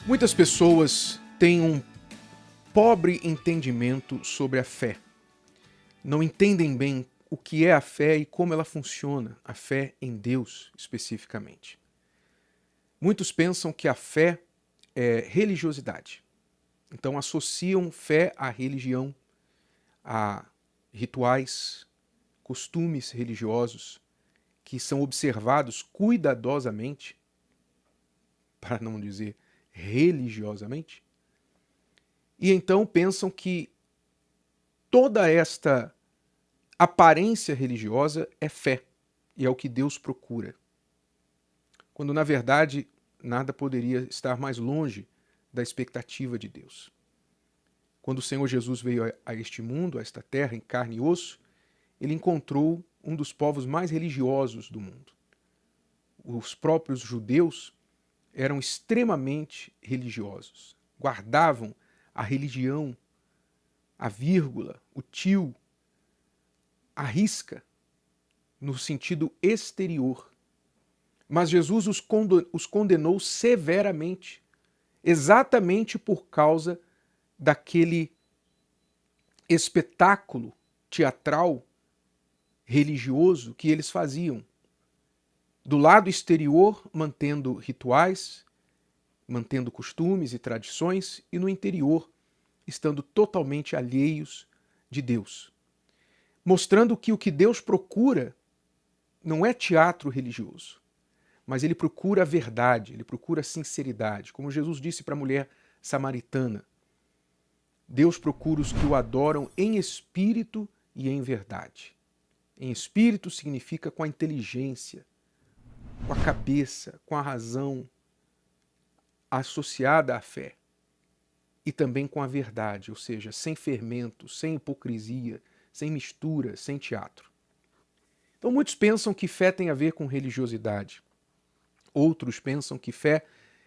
Muitas pessoas têm um pobre entendimento sobre a fé. Não entendem bem o que é a fé e como ela funciona, a fé em Deus especificamente. Muitos pensam que a fé é religiosidade. Então associam fé à religião, a rituais, costumes religiosos que são observados cuidadosamente, para não dizer religiosamente, e então pensam que toda esta aparência religiosa é fé, e é o que Deus procura. Quando, na verdade, nada poderia estar mais longe da expectativa de Deus. Quando o Senhor Jesus veio a este mundo, a esta terra, em carne e osso, ele encontrou um dos povos mais religiosos do mundo. Os próprios judeus eram extremamente religiosos, guardavam a religião, a vírgula, o tio, a risca, no sentido exterior. Mas Jesus os condenou severamente, exatamente por causa daquele espetáculo teatral religioso que eles faziam. Do lado exterior, mantendo rituais, mantendo costumes e tradições, e no interior, estando totalmente alheios de Deus. Mostrando que o que Deus procura não é teatro religioso, mas ele procura a verdade, ele procura a sinceridade. Como Jesus disse para a mulher samaritana, Deus procura os que o adoram em espírito e em verdade. Em espírito significa com a inteligência, com a cabeça, com a razão associada à fé. E também com a verdade, ou seja, sem fermento, sem hipocrisia, sem mistura, sem teatro. Então muitos pensam que fé tem a ver com religiosidade. Outros pensam que fé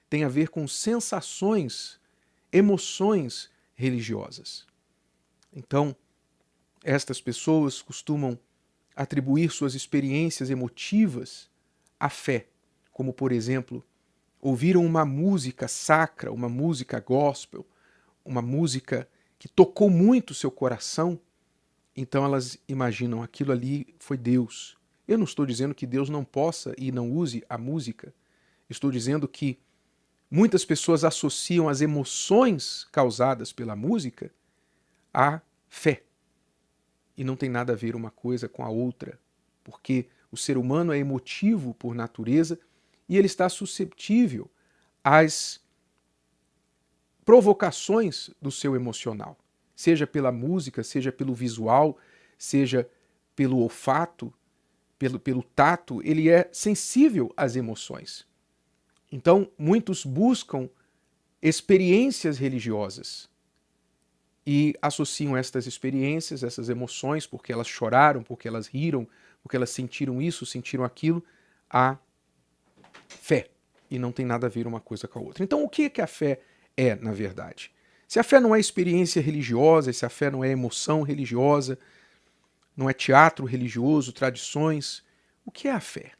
tem a ver com sensações, emoções religiosas. Então, estas pessoas costumam atribuir suas experiências emotivas à fé, como, por exemplo, ouviram uma música sacra, uma música gospel, uma música que tocou muito seu coração, então elas imaginam aquilo ali foi Deus. Eu não estou dizendo que Deus não possa e não use a música. Estou dizendo que muitas pessoas associam as emoções causadas pela música à fé. E não tem nada a ver uma coisa com a outra, porque o ser humano é emotivo por natureza e ele está suscetível às provocações do seu emocional, seja pela música, seja pelo visual, seja pelo olfato, pelo tato, ele é sensível às emoções. Então, muitos buscam experiências religiosas e associam estas experiências, essas emoções, porque elas choraram, porque elas riram, porque elas sentiram isso, sentiram aquilo, à fé. E não tem nada a ver uma coisa com a outra. Então, o que a fé é, na verdade? Se a fé não é experiência religiosa, se a fé não é emoção religiosa, não é teatro religioso, tradições, o que é a fé?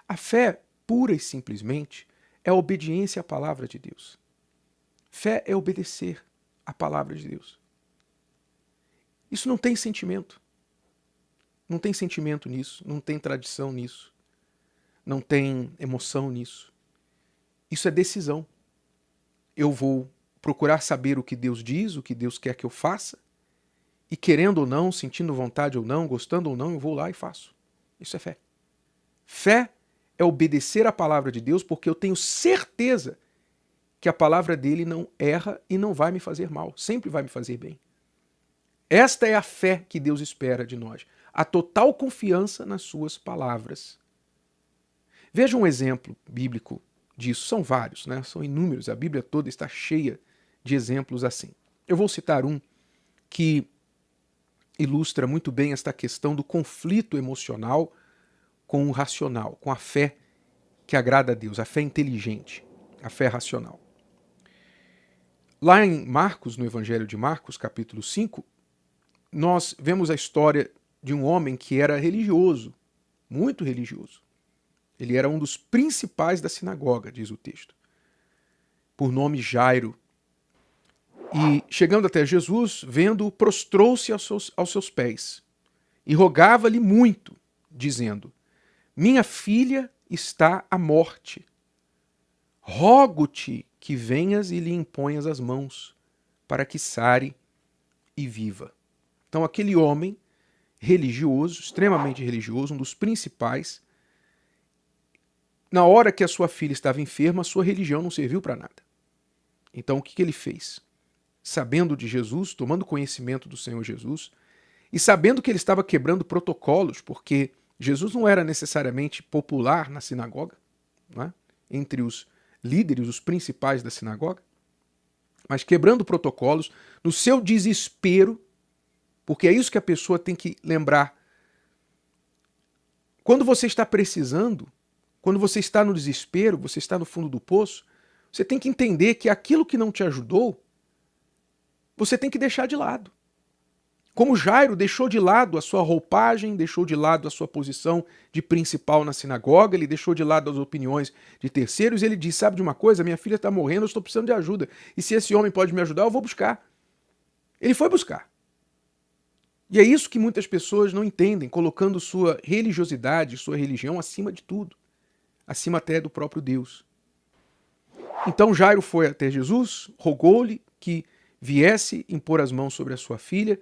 A fé, pura e simplesmente, é a obediência à palavra de Deus. Fé é obedecer à palavra de Deus. Isso não tem sentimento. Não tem sentimento nisso, não tem tradição nisso, não tem emoção nisso. Isso é decisão. Eu vou procurar saber o que Deus diz, o que Deus quer que eu faça, e querendo ou não, sentindo vontade ou não, gostando ou não, eu vou lá e faço. Isso é fé. Fé é obedecer à palavra de Deus porque eu tenho certeza que a palavra dele não erra e não vai me fazer mal, sempre vai me fazer bem. Esta é a fé que Deus espera de nós, a total confiança nas suas palavras. Veja um exemplo bíblico disso, são vários, né? São inúmeros, a Bíblia toda está cheia de exemplos assim. Eu vou citar um que ilustra muito bem esta questão do conflito emocional com o racional, com a fé que agrada a Deus, a fé inteligente, a fé racional. Lá em Marcos, no Evangelho de Marcos, capítulo 5, nós vemos a história de um homem que era religioso, muito religioso. Ele era um dos principais da sinagoga, diz o texto. por nome Jairo. E, chegando até Jesus, vendo-o, prostrou-se aos seus pés e rogava-lhe muito, dizendo: minha filha está à morte. Rogo-te que venhas e lhe imponhas as mãos, para que sare e viva. Então, aquele homem religioso, extremamente religioso, um dos principais, na hora que a sua filha estava enferma, a sua religião não serviu para nada. Então, o que ele fez? Sabendo de Jesus, tomando conhecimento do Senhor Jesus, e sabendo que ele estava quebrando protocolos, porque Jesus não era necessariamente popular na sinagoga, né? Entre os líderes, os principais da sinagoga, mas quebrando protocolos, no seu desespero, porque é isso que a pessoa tem que lembrar. Quando você está precisando, quando você está no desespero, você está no fundo do poço, você tem que entender que aquilo que não te ajudou, você tem que deixar de lado. Como Jairo deixou de lado a sua roupagem, deixou de lado a sua posição de principal na sinagoga, ele deixou de lado as opiniões de terceiros, ele disse, sabe de uma coisa, minha filha está morrendo, eu estou precisando de ajuda, e se esse homem pode me ajudar, eu vou buscar. Ele foi buscar. E é isso que muitas pessoas não entendem, colocando sua religiosidade, sua religião acima de tudo, acima até do próprio Deus. Então Jairo foi até Jesus, rogou-lhe que viesse impor as mãos sobre a sua filha,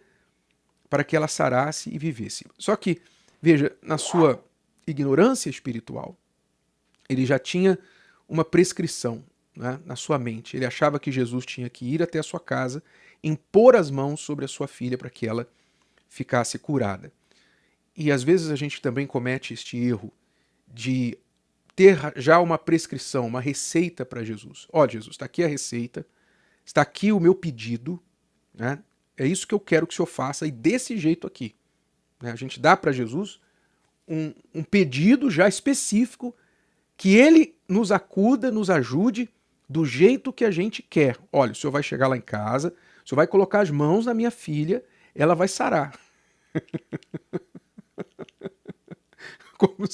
para que ela sarasse e vivesse. Só que, veja, na sua ignorância espiritual, ele já tinha uma prescrição, né, na sua mente. Ele achava que Jesus tinha que ir até a sua casa, impor as mãos sobre a sua filha para que ela ficasse curada. E às vezes a gente também comete este erro de ter já uma prescrição, uma receita para Jesus. Ó, Jesus, está aqui a receita, está aqui o meu pedido, né? É isso que eu quero que o Senhor faça, e desse jeito aqui. A gente dá para Jesus um pedido já específico, que ele nos acuda, nos ajude do jeito que a gente quer. Olha, o Senhor vai chegar lá em casa, o Senhor vai colocar as mãos na minha filha, ela vai sarar. Como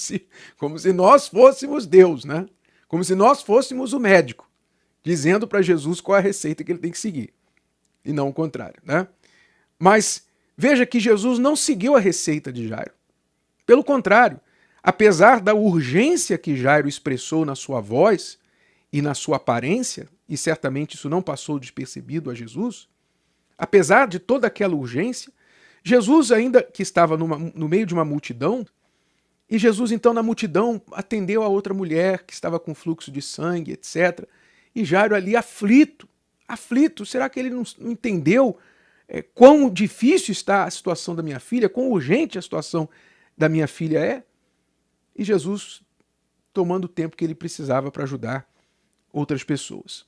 se nós fôssemos Deus, né? Como se nós fôssemos o médico, dizendo para Jesus qual é a receita que ele tem que seguir. E não o contrário, né? Mas veja que Jesus não seguiu a receita de Jairo. Pelo contrário, apesar da urgência que Jairo expressou na sua voz e na sua aparência, e certamente isso não passou despercebido a Jesus, apesar de toda aquela urgência, Jesus ainda que estava no meio de uma multidão, e Jesus então na multidão atendeu a outra mulher que estava com fluxo de sangue, etc. E Jairo ali aflito, será que ele não entendeu quão difícil está a situação da minha filha, quão urgente a situação da minha filha é? E Jesus tomando o tempo que ele precisava para ajudar outras pessoas.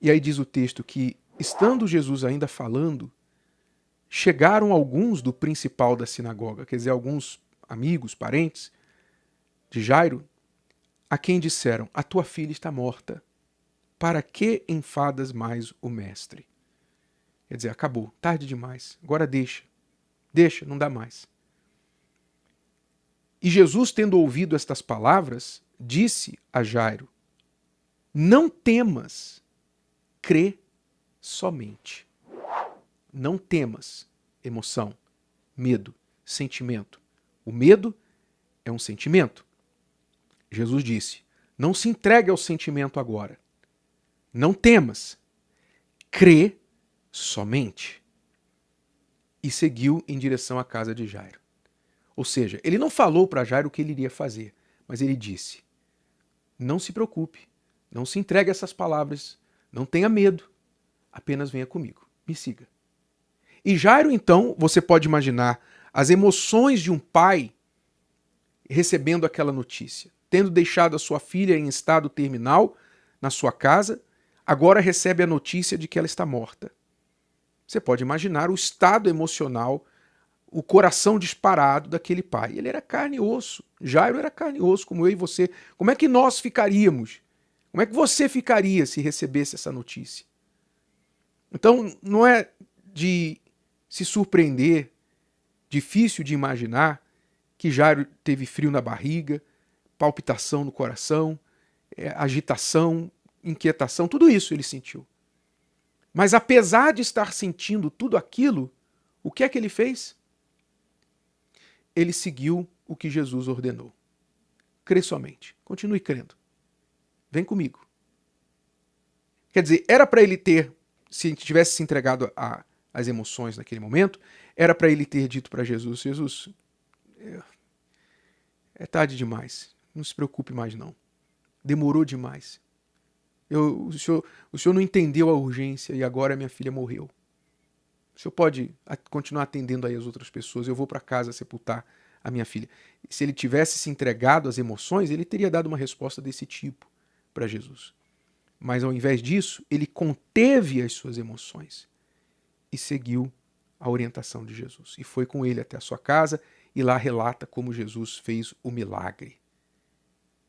E aí diz o texto que, estando Jesus ainda falando, chegaram alguns do principal da sinagoga, quer dizer, alguns amigos, parentes de Jairo, a quem disseram, a tua filha está morta. Para que enfadas mais o mestre? Quer dizer, acabou, tarde demais, agora deixa, não dá mais. E Jesus, tendo ouvido estas palavras, disse a Jairo, não temas, crê somente. Não temas, emoção, medo, sentimento. O medo é um sentimento. Jesus disse, não se entregue ao sentimento agora. Não temas, crê somente. E seguiu em direção à casa de Jairo. Ou seja, ele não falou para Jairo o que ele iria fazer, mas ele disse, não se preocupe, não se entregue a essas palavras, não tenha medo, apenas venha comigo, me siga. E Jairo, então, você pode imaginar as emoções de um pai recebendo aquela notícia, tendo deixado a sua filha em estado terminal na sua casa, agora recebe a notícia de que ela está morta. Você pode imaginar o estado emocional, o coração disparado daquele pai. Ele era carne e osso. Jairo era carne e osso, como eu e você. Como é que nós ficaríamos? Como é que você ficaria se recebesse essa notícia? Então, não é de se surpreender, difícil de imaginar, que Jairo teve frio na barriga, palpitação no coração, agitação, inquietação, tudo isso ele sentiu. Mas apesar de estar sentindo tudo aquilo, o que é que ele fez? Ele seguiu o que Jesus ordenou. Crê somente. Continue crendo. Vem comigo. Quer dizer, era para ele ter, se ele tivesse se entregado às emoções naquele momento, era para ele ter dito para Jesus, Jesus, é tarde demais, não se preocupe mais não. Demorou demais. O senhor não entendeu a urgência e agora minha filha morreu. O senhor pode continuar atendendo aí as outras pessoas, eu vou para casa sepultar a minha filha. Se ele tivesse se entregado às emoções, ele teria dado uma resposta desse tipo para Jesus. Mas ao invés disso, ele conteve as suas emoções e seguiu a orientação de Jesus. E foi com ele até a sua casa e lá relata como Jesus fez o milagre.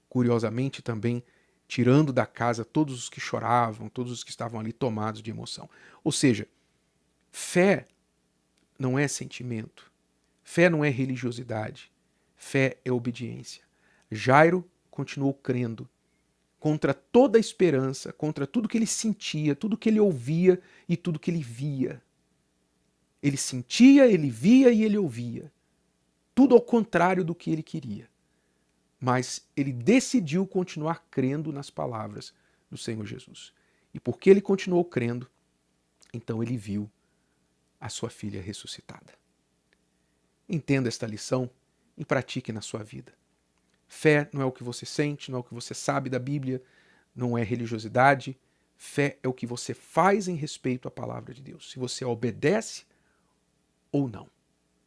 Curiosamente também, tirando da casa todos os que choravam, todos os que estavam ali tomados de emoção. Ou seja, fé não é sentimento. Fé não é religiosidade. Fé é obediência. Jairo continuou crendo contra toda a esperança, contra tudo que ele sentia, tudo que ele ouvia e tudo que ele via. Ele sentia, ele via e ele ouvia. Tudo ao contrário do que ele queria. Mas ele decidiu continuar crendo nas palavras do Senhor Jesus. E porque ele continuou crendo, então ele viu a sua filha ressuscitada. Entenda esta lição e pratique na sua vida. Fé não é o que você sente, não é o que você sabe da Bíblia, não é religiosidade. Fé é o que você faz em respeito à palavra de Deus. Se você obedece ou não.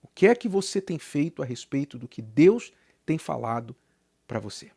O que é que você tem feito a respeito do que Deus tem falado para você?